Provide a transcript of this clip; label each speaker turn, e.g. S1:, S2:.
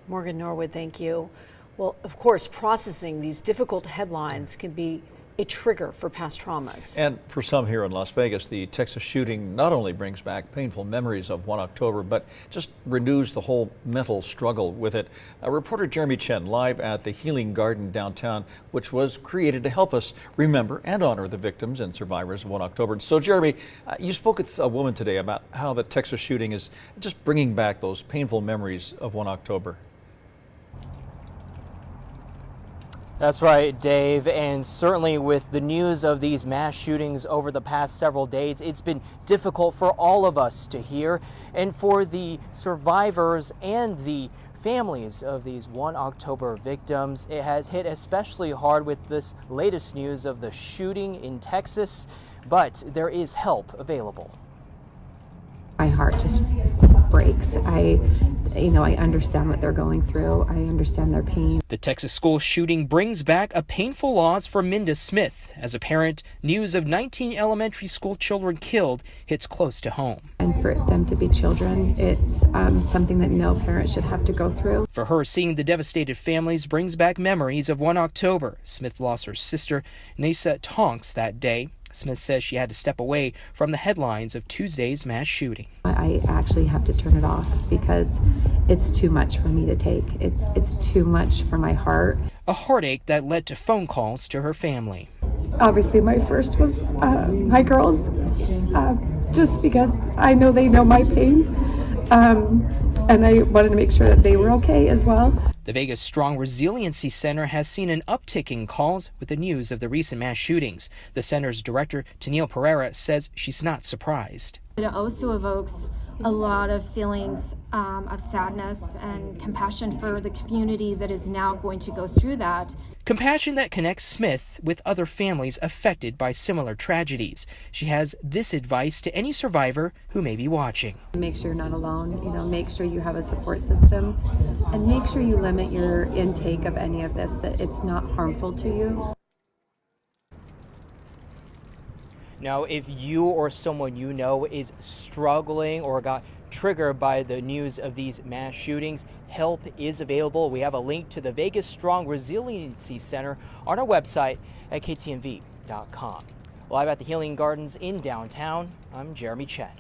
S1: Morgan Norwood, thank you. Well, of course, processing these difficult headlines can be a trigger for past traumas.
S2: And for some here in Las Vegas, the Texas shooting not only brings back painful memories of 1 October, but just renews the whole mental struggle with it. Reporter Jeremy Chen live at the Healing Garden downtown, which was created to help us remember and honor the victims and survivors of 1 October. So Jeremy, you spoke with a woman today about how the Texas shooting is just bringing back those painful memories of 1 October.
S3: That's right, Dave, and certainly with the news of these mass shootings over the past several days, it's been difficult for all of us to hear, and for the survivors and the families of these 1 October victims, it has hit especially hard with this latest news of the shooting in Texas, but there is help available.
S4: My heart just breaks. I understand what they're going through. I understand their pain.
S3: The Texas school shooting brings back a painful loss for Minda Smith. As a parent, news of 19 elementary school children killed hits close to home.
S4: And for them to be children, it's something that no parent should have to go through.
S3: For her, seeing the devastated families brings back memories of 1 October. Smith lost her sister, Nasa Tonks, that day. Smith says she had to step away from the headlines of Tuesday's mass shooting.
S4: I actually have to turn it off because it's too much for me to take. It's too much for my heart.
S3: A heartache that led to phone calls to her family.
S4: Obviously, my first was my girls, just because I know they know my pain. And I wanted to make sure that they were okay as well.
S3: The Vegas Strong Resiliency Center has seen an uptick in calls with the news of the recent mass shootings. The center's director, Tennille Pereira, says she's not surprised.
S5: It also evokes a lot of feelings of sadness and compassion for the community that is now going to go through that.
S3: Compassion that connects Smith with other families affected by similar tragedies. She has this advice to any survivor who may be watching.
S4: Make sure you're not alone, make sure you have a support system, and make sure you limit your intake of any of this, that it's not harmful to you.
S3: Now, if you or someone you know is struggling or got triggered by the news of these mass shootings, help is available. We have a link to the Vegas Strong Resiliency Center on our website at ktnv.com. Live at the Healing Gardens in downtown, I'm Jeremy Chen.